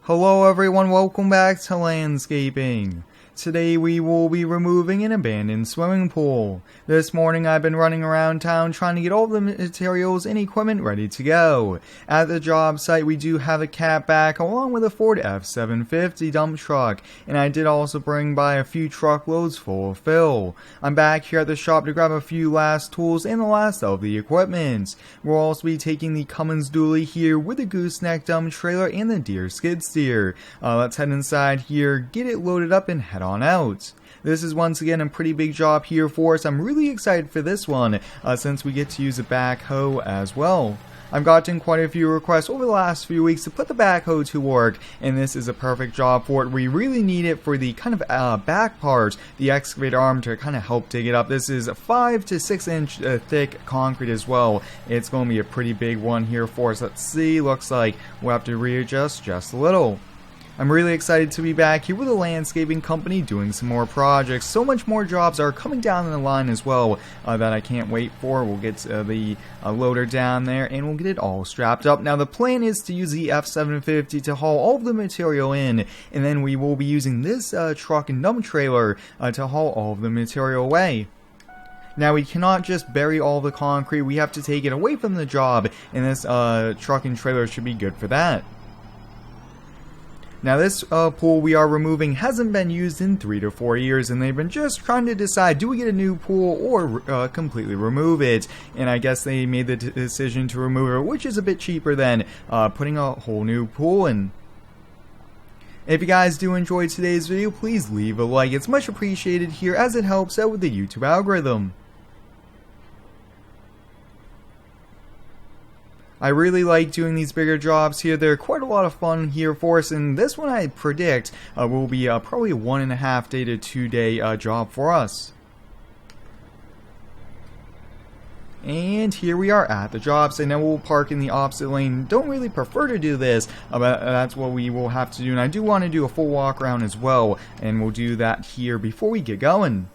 Hello everyone, welcome back to landscaping. Today we will be removing an abandoned swimming pool. This morning I've been running around town trying to get all the materials and equipment ready to go. At the job site we do have a cat back along with a Ford F750 dump truck, and I did also bring by a few truckloads full of fill. I'm back here at the shop to grab a few last tools and the last of the equipment. We'll also be taking the Cummins dually here with the gooseneck dump trailer and the Deere Skidsteer. Let's head inside here, get it loaded up and head on out. This is once again a pretty big job here for us. I'm really excited for this one since we get to use a backhoe as well. I've gotten quite a few requests over the last few weeks to put the backhoe to work, and this is a perfect job for it. We really need it for the kind of back part, the excavator arm, to kind of help dig it up. This is 5 to 6 inch thick concrete as well. It's going to be a pretty big one here for us. Let's see, looks like we'll have to readjust just a little. I'm really excited to be back here with a landscaping company doing some more projects. So much more jobs are coming down the line as well that I can't wait for. We'll get the loader down there and we'll get it all strapped up. Now the plan is to use the F750 to haul all of the material in, and then we will be using this truck and dump trailer to haul all of the material away. Now we cannot just bury all the concrete, we have to take it away from the job, and this truck and trailer should be good for that. Now this pool we are removing hasn't been used in 3 to 4 years, and they've been just trying to decide, do we get a new pool or completely remove it? And I guess they made the decision to remove it, which is a bit cheaper than putting a whole new pool in. If you guys do enjoy today's video, please leave a like. It's much appreciated here as it helps out with the YouTube algorithm. I really like doing these bigger jobs here. They're quite a lot of fun here for us, and this one I predict will be probably a 1.5 day to 2 day job for us. And here we are at the job site. Now we'll park in the opposite lane. Don't really prefer to do this, but that's what we will have to do. And I do want to do a full walk around as well, and we'll do that here before we get going.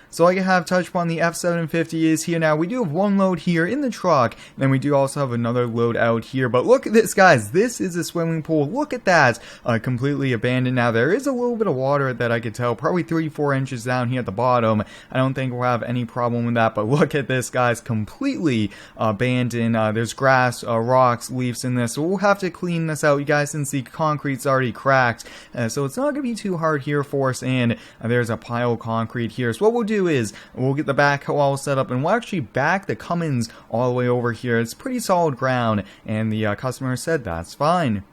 So like I have touched upon, the F750 is here now. We do have one load here in the truck, and then we do also have another load out here. But look at this, guys. This is a swimming pool. Look at that. Completely abandoned now. There is a little bit of water that I could tell, probably 3-4 inches down here at the bottom. I don't think we'll have any problem with that, but look at this, guys. Completely abandoned. There's grass, rocks, leaves in this, so we'll have to clean this out. You guys can see concrete's already cracked, so it's not going to be too hard here for us, and there's a pile of concrete here. So what we'll do is we'll get the backhoe all set up, and we'll actually back the Cummins all the way over here. It's pretty solid ground, and the customer said that's fine.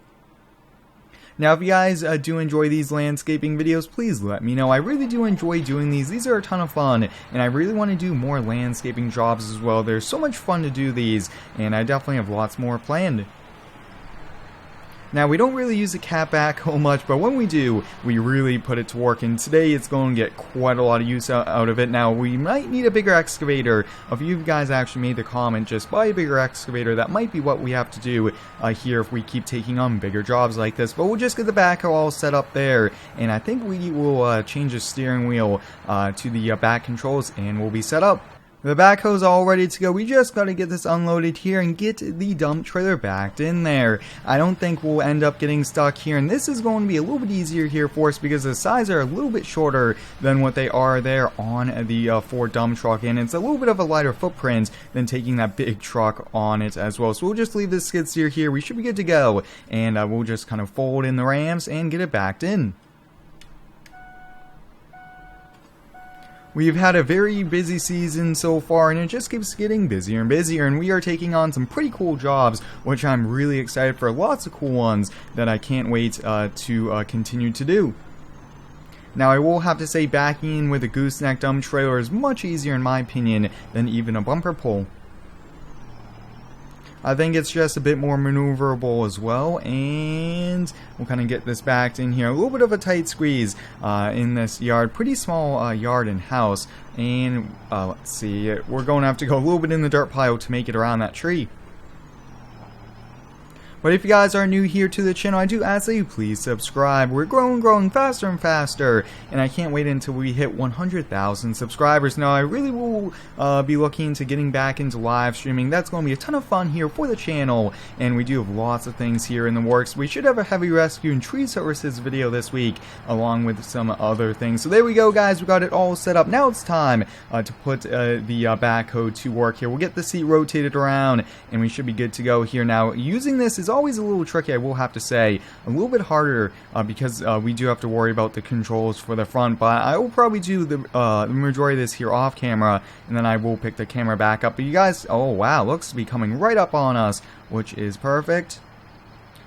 Now if you guys do enjoy these landscaping videos, please let me know. I really do enjoy doing these. These are a ton of fun, and I really want to do more landscaping jobs as well. They're so much fun to do these, and I definitely have lots more planned. Now, we don't really use the cat backhoe much, but when we do, we really put it to work, and today it's going to get quite a lot of use out of it. Now, we might need a bigger excavator. If you guys actually made the comment, just buy a bigger excavator. That might be what we have to do here if we keep taking on bigger jobs like this. But we'll just get the backhoe all set up there, and I think we will change the steering wheel to the back controls, and we'll be set up. The backhoe's all ready to go. We just got to get this unloaded here and get the dump trailer backed in there. I don't think we'll end up getting stuck here, and this is going to be a little bit easier here for us because the sides are a little bit shorter than what they are there on the Ford dump truck, and it's a little bit of a lighter footprint than taking that big truck on it as well. So we'll just leave this skid steer here. We should be good to go, and we'll just kind of fold in the rams and get it backed in. We've had a very busy season so far, and it just keeps getting busier and busier, and we are taking on some pretty cool jobs, which I'm really excited for. Lots of cool ones that I can't wait to continue to do. Now I will have to say, backing in with a gooseneck dump trailer is much easier in my opinion than even a bumper pull. I think it's just a bit more maneuverable as well, and we'll kind of get this backed in here. A little bit of a tight squeeze in this yard. Pretty small yard and house, and let's see, we're going to have to go a little bit in the dirt pile to make it around that tree. But if you guys are new here to the channel, I do ask that you please subscribe. We're growing faster and faster, and I can't wait until we hit 100,000 subscribers. Now, I really will be looking to getting back into live streaming. That's going to be a ton of fun here for the channel, and we do have lots of things here in the works. We should have a heavy rescue and tree services video this week, along with some other things. So there we go, guys. We got it all set up. Now it's time to put the backhoe to work here. We'll get the seat rotated around, and we should be good to go here. Now, using this is always a little tricky, I will have to say. A little bit harder because we do have to worry about the controls for the front, but I will probably do the majority of this here off camera, and then I will pick the camera back up. But you guys, oh wow, looks to be coming right up on us, which is perfect.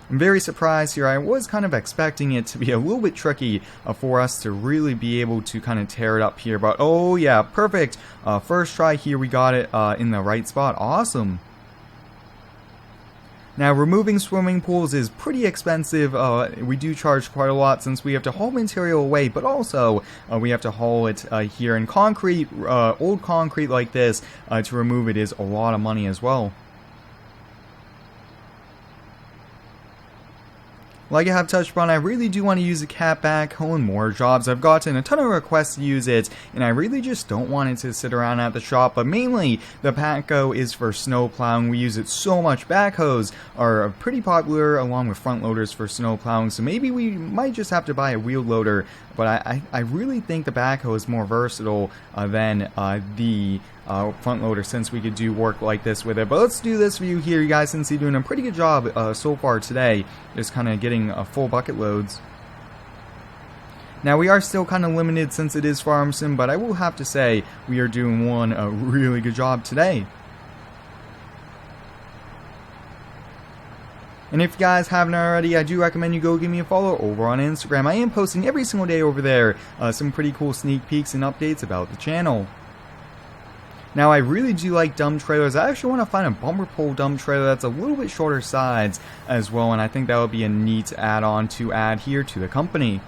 I'm very surprised here. I was kind of expecting it to be a little bit tricky for us to really be able to kind of tear it up here, but oh yeah, perfect. First try here, we got it in the right spot. Awesome. Now, removing swimming pools is pretty expensive. We do charge quite a lot since we have to haul material away, but also we have to haul it here in concrete, old concrete like this, to remove it is a lot of money as well. Like I have touched upon, I really do want to use the cat backhoe in more jobs. I've gotten a ton of requests to use it, and I really just don't want it to sit around at the shop. But mainly, the backhoe is for snow plowing. We use it so much. Backhoes are pretty popular along with front loaders for snow plowing, so maybe we might just have to buy a wheel loader. But I really think the backhoe is more versatile than the front loader, since we could do work like this with it. But let's do this view here. You guys can see doing a pretty good job so far today, just kind of getting full bucket loads. Now, we are still kind of limited since it is farm sim, but I will have to say we are doing a really good job today. And if you guys haven't already, I do recommend you go give me a follow over on Instagram. I am posting every single day over there some pretty cool sneak peeks and updates about the channel. Now, I really do like dump trailers. I actually want to find a bumper pole dump trailer that's a little bit shorter sides as well, and I think that would be a neat add-on to add here to the company.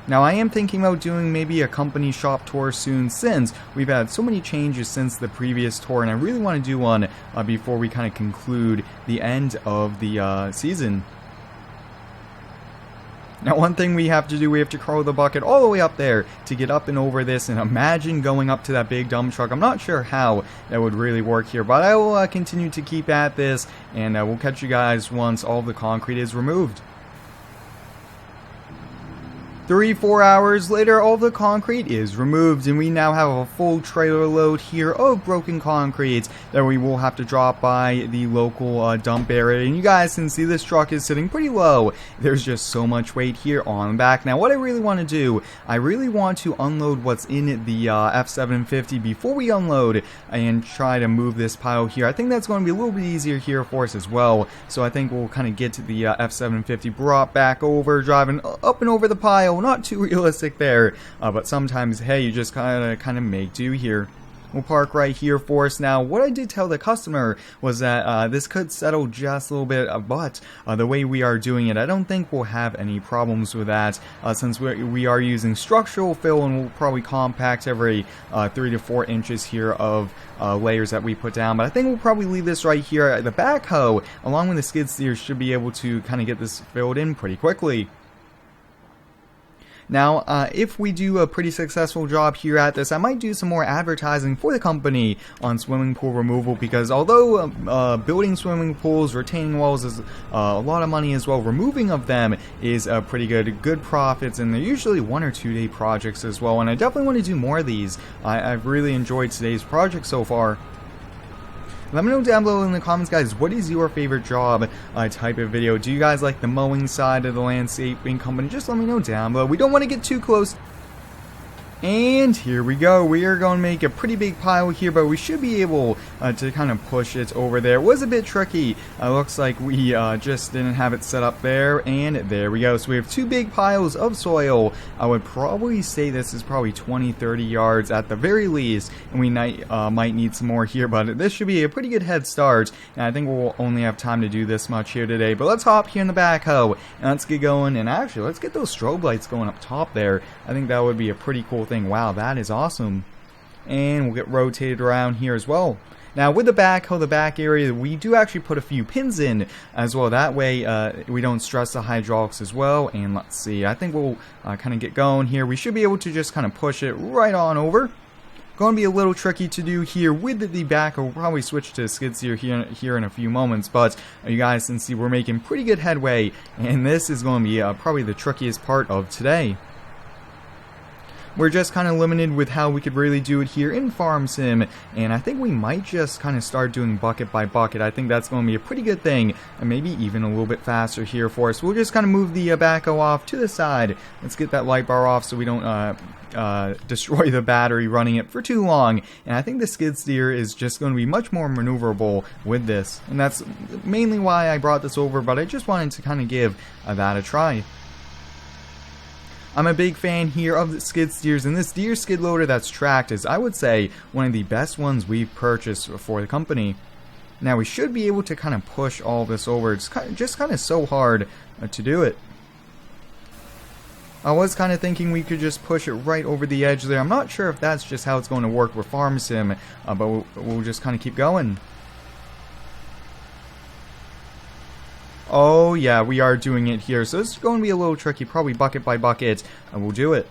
Now, I am thinking about doing maybe a company shop tour soon, since we've had so many changes since the previous tour, and I really want to do one before we kind of conclude the end of the season. Now, one thing we have to do, we have to crawl the bucket all the way up there to get up and over this, and imagine going up to that big dump truck. I'm not sure how that would really work here, but I will continue to keep at this, and we'll catch you guys once all the concrete is removed. 3-4 hours later, all the concrete is removed, and we now have a full trailer load here of broken concrete that we will have to drop by the local dump area. And you guys can see this truck is sitting pretty low. There's just so much weight here on the back. Now, what I really want to do, I really want to unload what's in the F750 before we unload and try to move this pile here. I think that's going to be a little bit easier here for us as well. So I think we'll kind of get to the F750 brought back over, driving up and over the pile. Not too realistic there, but sometimes, hey, you just kind of make do here. We'll park right here for us. Now, what I did tell the customer was that this could settle just a little bit, but the way we are doing it, I don't think we'll have any problems with that, since we are using structural fill, and we'll probably compact every 3 to 4 inches here of layers that we put down. But I think we'll probably leave this right here. The backhoe, along with the skid steer, should be able to kind of get this filled in pretty quickly. Now, if we do a pretty successful job here at this, I might do some more advertising for the company on swimming pool removal, because although building swimming pools, retaining walls is a lot of money as well, removing of them is pretty good profits, and they're usually 1 or 2 day projects as well, and I definitely want to do more of these. I've really enjoyed today's project so far. Let me know down below in the comments, guys, what is your favorite job type of video? Do you guys like the mowing side of the landscaping company? Just let me know down below. We don't want to get too close. And here we go. We are going to make a pretty big pile here, but we should be able to kind of push it over there. It was a bit tricky. Looks like we just didn't have it set up there, and there we go. So we have 2 big piles of soil. I would probably say this is probably 20-30 yards at the very least, and we might need some more here, but this should be a pretty good head start, and I think we'll only have time to do this much here today. But let's hop here in the backhoe, and let's get going, and actually, let's get those strobe lights going up top there. I think that would be a pretty cool thing. Wow, that is awesome. And we'll get rotated around here as well. Now with the backhoe, the back area, we do actually put a few pins in as well. That way we don't stress the hydraulics as well. And let's see, I think we'll kind of get going here. We should be able to just kind of push it right on over. Going to be a little tricky to do here with the backhoe. We'll probably switch to skid steer here in a few moments, but you guys can see we're making pretty good headway, and this is going to be probably the trickiest part of today. We're just kind of limited with how we could really do it here in Farm Sim, and I think we might just kind of start doing bucket by bucket. I think that's going to be a pretty good thing, and maybe even a little bit faster here for us. We'll just kind of move the backhoe off to the side. Let's get that light bar off so we don't destroy the battery running it for too long. And I think the skid steer is just going to be much more maneuverable with this, and that's mainly why I brought this over, but I just wanted to kind of give that a try. I'm a big fan here of the skid steers, and this Deere skid loader that's tracked is, I would say, one of the best ones we've purchased for the company. Now we should be able to kind of push all this over. It's just kind of so hard to do it. I was kind of thinking we could just push it right over the edge there. I'm not sure if that's just how it's going to work with Farm Sim, but we'll just kind of keep going. Oh yeah, we are doing it here, so it's going to be a little tricky, probably bucket by bucket, and we'll do it.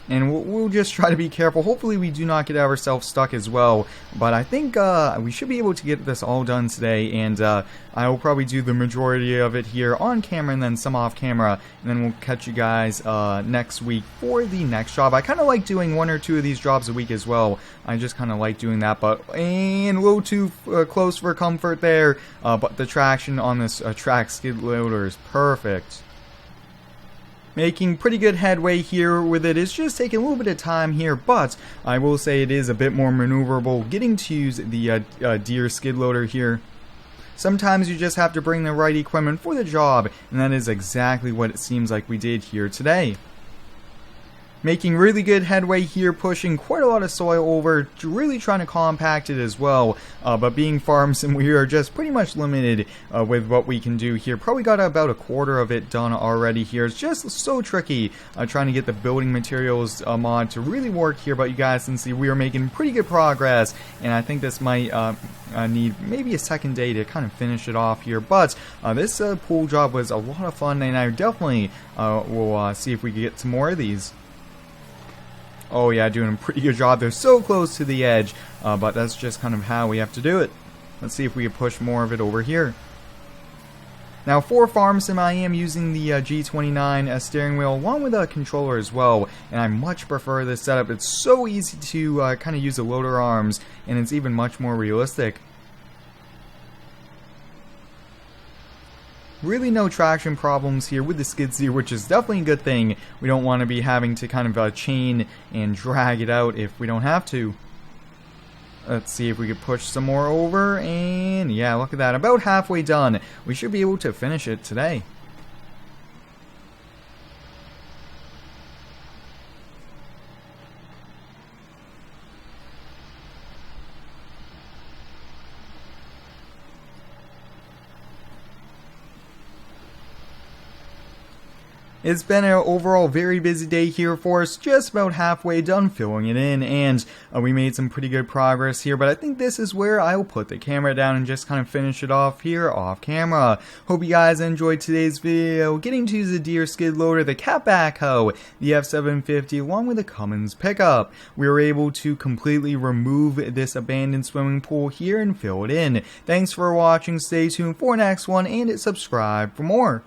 And we'll just try to be careful. Hopefully we do not get ourselves stuck as well. But I think we should be able to get this all done today. And I will probably do the majority of it here on camera and then some off camera. And then we'll catch you guys next week for the next job. I kind of like doing 1 or 2 of these jobs a week as well. I just kind of like doing that. And a little too close for comfort there. But the traction on this track skid loader is perfect. Making pretty good headway here with it. It's just taking a little bit of time here, but I will say it is a bit more maneuverable getting to use the Deere skid loader here. Sometimes you just have to bring the right equipment for the job, and that is exactly what it seems like we did here today. Making really good headway here, pushing quite a lot of soil over, really trying to compact it as well. But being Farm Sim, we are just pretty much limited with what we can do here. Probably got about a quarter of it done already here. It's just so tricky trying to get the building materials mod to really work here. But you guys can see we are making pretty good progress, and I think this might need maybe a second day to kind of finish it off here. But this pool job was a lot of fun, and I definitely will see if we can get some more of these. Oh yeah, doing a pretty good job. They're so close to the edge, but that's just kind of how we have to do it. Let's see if we can push more of it over here. Now for Farm Sim, I am using the G29 steering wheel along with a controller as well, and I much prefer this setup. It's so easy to kind of use the loader arms, and it's even much more realistic. Really no traction problems here with the skid steer, which is definitely a good thing. We don't want to be having to kind of chain and drag it out if we don't have to. Let's see if we could push some more over, and yeah, look at that. About halfway done. We should be able to finish it today. It's been an overall very busy day here for us, just about halfway done filling it in, and we made some pretty good progress here, but I think this is where I'll put the camera down and just kind of finish it off here off camera. Hope you guys enjoyed today's video, getting to use the Deere skid loader, the Cat backhoe, the F750, along with the Cummins pickup. We were able to completely remove this abandoned swimming pool here and fill it in. Thanks for watching, stay tuned for next one, and subscribe for more.